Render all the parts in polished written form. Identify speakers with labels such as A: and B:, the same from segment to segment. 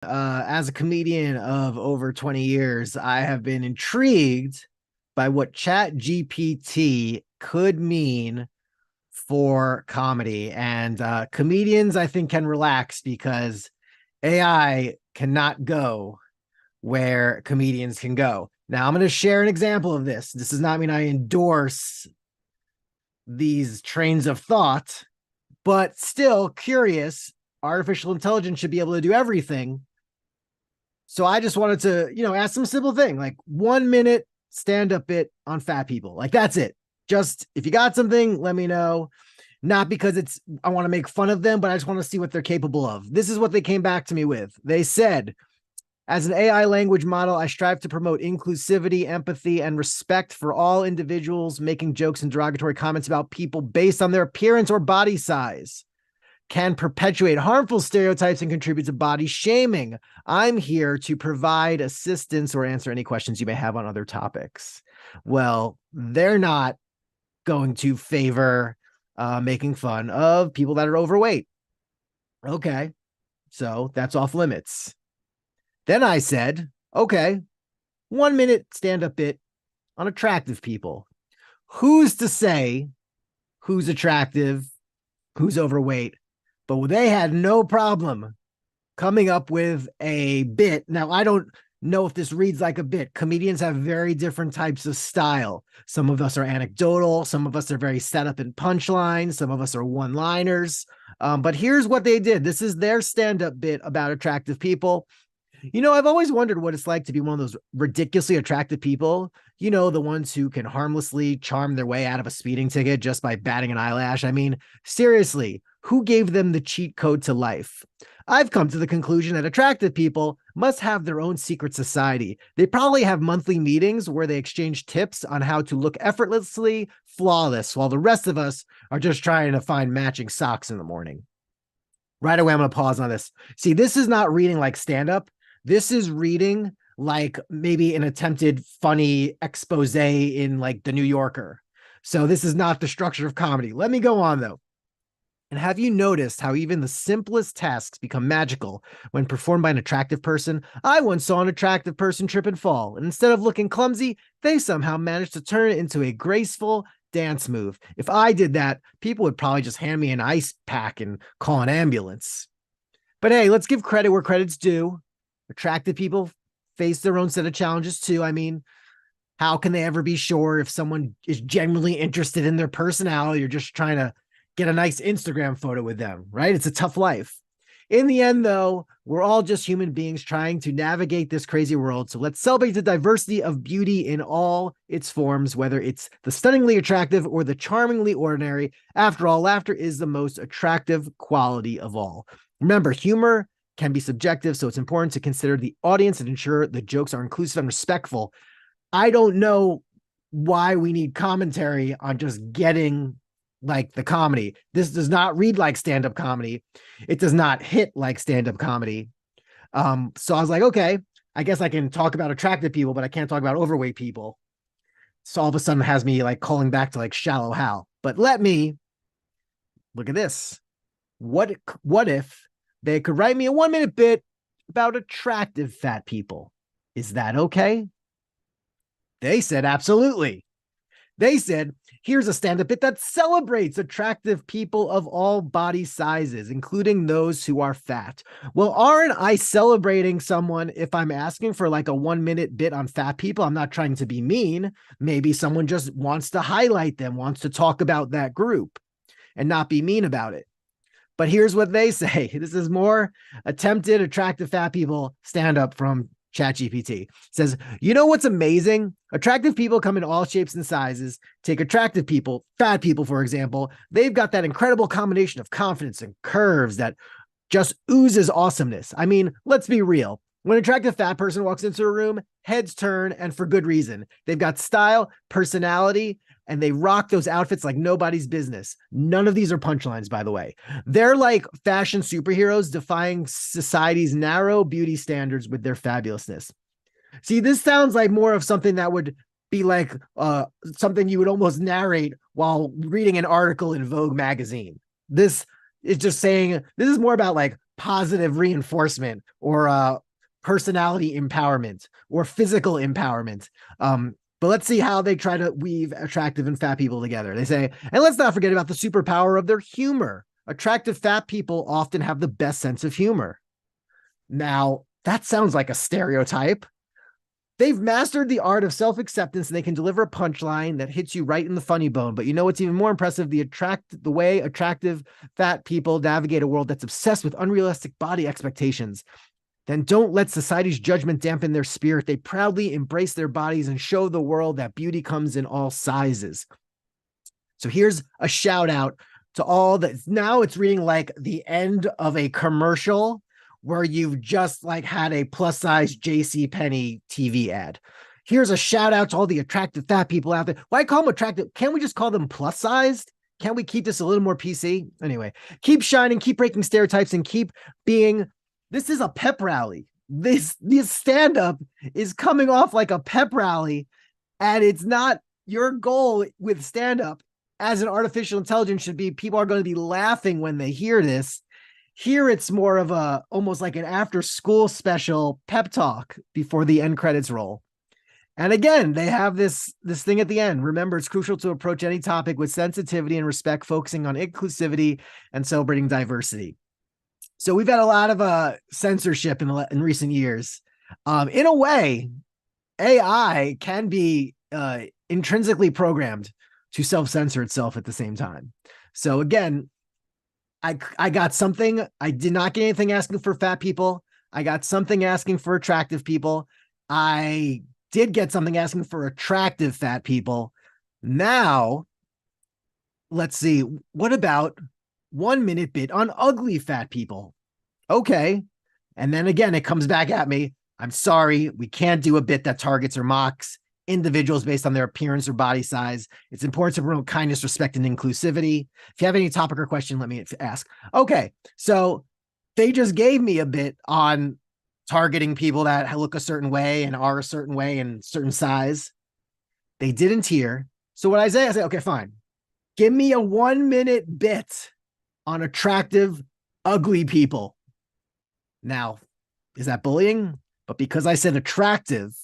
A: As a comedian of over 20 years, I have been intrigued by what ChatGPT could mean for comedy. And comedians, I think, can relax because AI cannot go where comedians can go. Now, I'm going to share an example of this. This does not mean I endorse these trains of thought, but still curious. Artificial intelligence should be able to do everything. So I just wanted to, ask some simple thing like 1 minute stand up bit on fat people. Like that's it. Just if you got something, let me know. Not because I want to make fun of them, but I just want to see what they're capable of. This is what they came back to me with. They said, as an AI language model, I strive to promote inclusivity, empathy, and respect for all individuals, making jokes and derogatory comments about people based on their appearance or body size can perpetuate harmful stereotypes and contribute to body shaming. I'm here to provide assistance or answer any questions you may have on other topics. Well, they're not going to favor making fun of people that are overweight. Okay, so that's off limits. Then I said, okay, 1 minute stand up bit on attractive people. Who's to say who's attractive, who's overweight? But they had no problem coming up with a bit. Now, I don't know if this reads like a bit. Comedians have very different types of style. Some of us are anecdotal. Some of us are very set up in punchlines. Some of us are one-liners. But here's what they did. This is their stand-up bit about attractive people. I've always wondered what it's like to be one of those ridiculously attractive people, the ones who can harmlessly charm their way out of a speeding ticket just by batting an eyelash. I mean, seriously, who gave them the cheat code to life? I've come to the conclusion that attractive people must have their own secret society. They probably have monthly meetings where they exchange tips on how to look effortlessly flawless, while the rest of us are just trying to find matching socks in the morning. Right away, I'm going to pause on this. See, this is not reading like stand up. This is reading like maybe an attempted funny expose in like the New Yorker. So this is not the structure of comedy. Let me go on though. And have you noticed how even the simplest tasks become magical when performed by an attractive person? I once saw an attractive person trip and fall, and instead of looking clumsy, they somehow managed to turn it into a graceful dance move. If I did that, people would probably just hand me an ice pack and call an ambulance. But hey, let's give credit where credit's due. Attractive people face their own set of challenges too. I mean, how can they ever be sure if someone is genuinely interested in their personality or just trying to get a nice Instagram photo with them, right? It's a tough life. In the end, though, we're all just human beings trying to navigate this crazy world. So let's celebrate the diversity of beauty in all its forms, whether it's the stunningly attractive or the charmingly ordinary. After all, laughter is the most attractive quality of all. Remember, humor can be subjective, so it's important to consider the audience and ensure the jokes are inclusive and respectful. I don't know why we need commentary on just getting like the comedy. This does not read like stand-up comedy. It does not hit like stand-up comedy. So I was like, okay, I guess I can talk about attractive people, but I can't talk about overweight people. So all of a sudden it has me like calling back to like Shallow Hal. But let me look at this. What if they could write me a 1 minute bit about attractive fat people? Is that okay? They said, absolutely. They said, here's a stand-up bit that celebrates attractive people of all body sizes, including those who are fat. Well, aren't I celebrating someone if I'm asking for like a 1 minute bit on fat people? I'm not trying to be mean. Maybe someone just wants to highlight them, wants to talk about that group and not be mean about it. But here's what they say. This is more attempted attractive fat people stand up from ChatGPT. It says, you know what's amazing? Attractive people come in all shapes and sizes. Take attractive people, fat people, for example. They've got that incredible combination of confidence and curves that just oozes awesomeness. I mean, let's be real. When an attractive fat person walks into a room, heads turn, and for good reason. They've got style, personality, and they rock those outfits like nobody's business. None of these are punchlines, by the way. They're like fashion superheroes defying society's narrow beauty standards with their fabulousness. See, this sounds like more of something that would be like something you would almost narrate while reading an article in Vogue magazine. This is just saying, this is more about like positive reinforcement or personality empowerment or physical empowerment. But let's see how they try to weave attractive and fat people together. They say, and let's not forget about the superpower of their humor. Attractive fat people often have the best sense of humor. Now, that sounds like a stereotype. They've mastered the art of self-acceptance and they can deliver a punchline that hits you right in the funny bone. But you know what's even more impressive? The way attractive fat people navigate a world that's obsessed with unrealistic body expectations. Then don't let society's judgment dampen their spirit. They proudly embrace their bodies and show the world that beauty comes in all sizes. So here's a shout out to all that. Now it's reading like the end of a commercial where you've just like had a plus size JCPenney TV ad. Here's a shout out to all the attractive fat people out there. Why call them attractive? Can't we just call them plus sized? Can't we keep this a little more PC? Anyway, keep shining, keep breaking stereotypes, and keep being. This is a pep rally. This stand up is coming off like a pep rally, and it's not. Your goal with stand up as an artificial intelligence should be people are going to be laughing when they hear this. Here it's more of a almost like an after school special pep talk before the end credits roll. And again, they have this thing at the end. Remember, it's crucial to approach any topic with sensitivity and respect, focusing on inclusivity and celebrating diversity. So we've had a lot of censorship in recent years. In a way, AI can be intrinsically programmed to self-censor itself at the same time. So again, I got something. I did not get anything asking for fat people. I got something asking for attractive people. I did get something asking for attractive fat people. Now, let's see. What about 1 minute bit on ugly fat people? Okay. And then again, it comes back at me. I'm sorry. We can't do a bit that targets or mocks individuals based on their appearance or body size. It's important to promote kindness, respect, and inclusivity. If you have any topic or question, let me ask. Okay, so they just gave me a bit on targeting people that look a certain way and are a certain way and certain size. They didn't here. So what I say, okay, fine. Give me a 1 minute bit on attractive, ugly people. Now, is that bullying? But because I said attractive,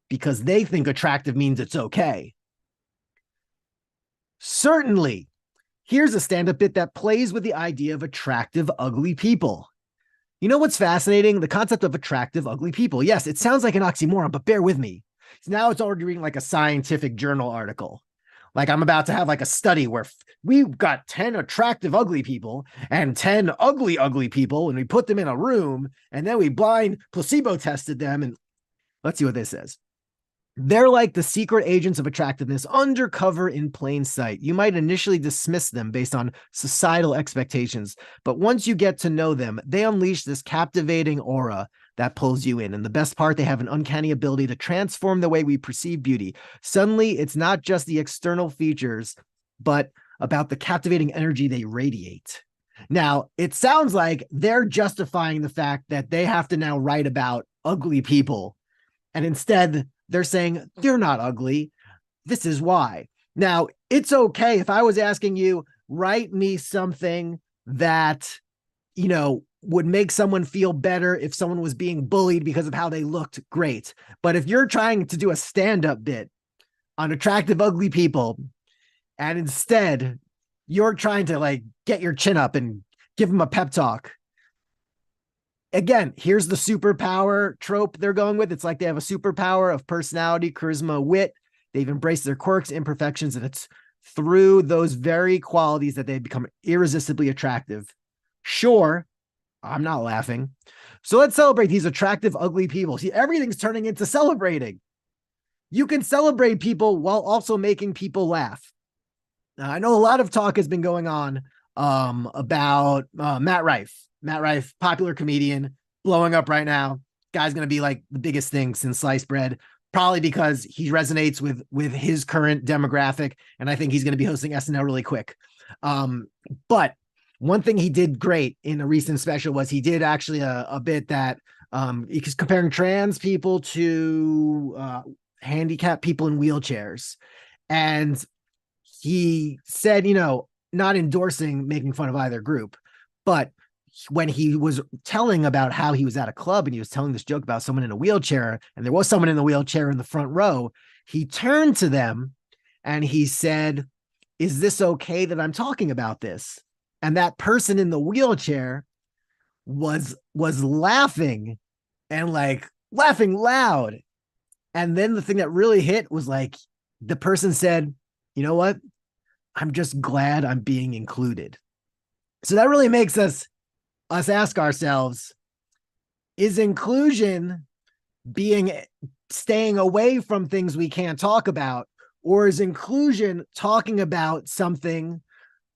A: because they think attractive means it's okay. Certainly, here's a stand-up bit that plays with the idea of attractive, ugly people. You know what's fascinating? The concept of attractive, ugly people. Yes, it sounds like an oxymoron, but bear with me. Now it's already reading like a scientific journal article. Like I'm about to have like a study where we've got 10 attractive, ugly people and 10 ugly, ugly people, and we put them in a room, and then we blind placebo tested them. And let's see what this says. They're like the secret agents of attractiveness, undercover in plain sight. You might initially dismiss them based on societal expectations, but once you get to know them, they unleash this captivating aura that pulls you in. And the best part, they have an uncanny ability to transform the way we perceive beauty. Suddenly, it's not just the external features, but about the captivating energy they radiate. Now, it sounds like they're justifying the fact that they have to now write about ugly people, and instead they're saying they're not ugly. This is why. Now, it's okay if I was asking you, write me something that, you know, would make someone feel better if someone was being bullied because of how they looked. Great. But if you're trying to do a stand-up bit on attractive, ugly people, and instead you're trying to like get your chin up and give them a pep talk, again, here's the superpower trope they're going with. It's like they have a superpower of personality, charisma, wit. They've embraced their quirks, imperfections, and it's through those very qualities that they become irresistibly attractive. Sure, I'm not laughing. So let's celebrate these attractive, ugly people. See, everything's turning into celebrating. You can celebrate people while also making people laugh. Now, I know a lot of talk has been going on about Matt Rife. Matt Rife, popular comedian, blowing up right now. Guy's going to be like the biggest thing since sliced bread, probably because he resonates with his current demographic. And I think he's going to be hosting SNL really quick. But one thing he did great in a recent special was he did actually a bit that he's comparing trans people to handicapped people in wheelchairs. And he said, you know, not endorsing making fun of either group, but when he was telling about how he was at a club and he was telling this joke about someone in a wheelchair, and there was someone in the wheelchair in the front row, he turned to them and he said, "Is this okay that I'm talking about this?" And that person in the wheelchair was laughing, and like laughing loud. And then the thing that really hit was like the person said, "You know what? I'm just glad I'm being included." So that really makes us ask ourselves, is inclusion being staying away from things we can't talk about, or is inclusion talking about something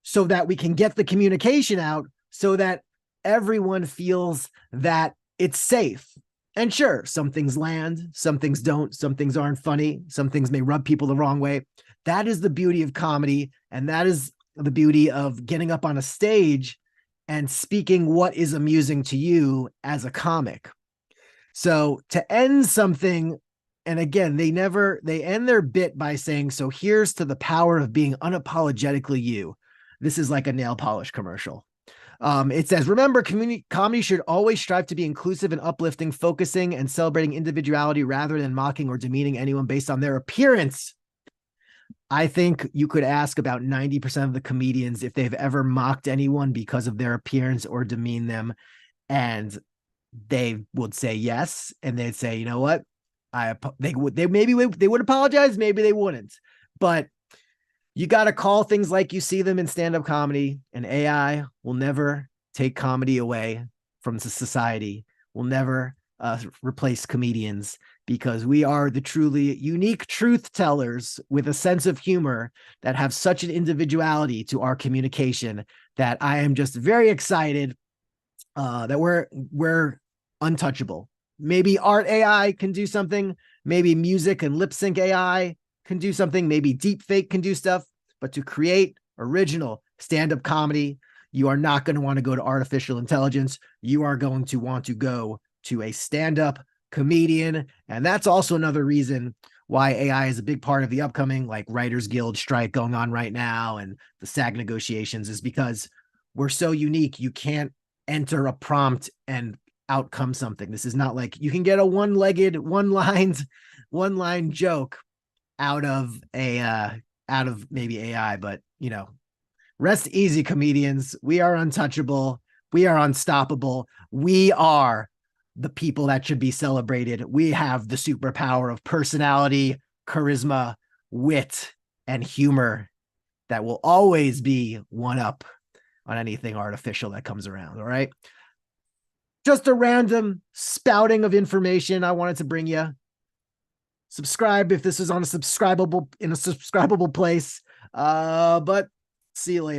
A: so that we can get the communication out so that everyone feels that it's safe? And sure, some things land, some things don't, some things aren't funny, some things may rub people the wrong way. That is the beauty of comedy, and that is the beauty of getting up on a stage and speaking what is amusing to you as a comic. So to end something, and again, they end their bit by saying, "So here's to the power of being unapologetically you." This is like a nail polish commercial. It says, "Remember, comedy should always strive to be inclusive and uplifting, focusing and celebrating individuality rather than mocking or demeaning anyone based on their appearance." I think you could ask about 90% of the comedians if they've ever mocked anyone because of their appearance or demean them, and they would say yes, and they'd say, "You know what? They would apologize, maybe they wouldn't." But you got to call things like you see them in stand-up comedy, and AI will never take comedy away from society, will never replace comedians, because we are the truly unique truth tellers with a sense of humor that have such an individuality to our communication that I am just very excited that we're untouchable. Maybe art AI can do something, maybe music and lip sync AI can do something, maybe deep fake can do stuff, but to create original stand-up comedy, you are not going to want to go to artificial intelligence. You are going to want to go to a stand-up comedian. And that's also another reason why AI is a big part of the upcoming like Writers Guild strike going on right now and the SAG negotiations, is because we're so unique. You can't enter a prompt and outcome something. This is not like you can get a one-legged, one-line joke out of maybe AI, but rest easy, comedians. We are untouchable. We are unstoppable. We are the people that should be celebrated. We have the superpower of personality, charisma, wit, and humor that will always be one up on anything artificial that comes around. All right. Just a random spouting of information I wanted to bring you. Subscribe if this is on a subscribable place. But see you later.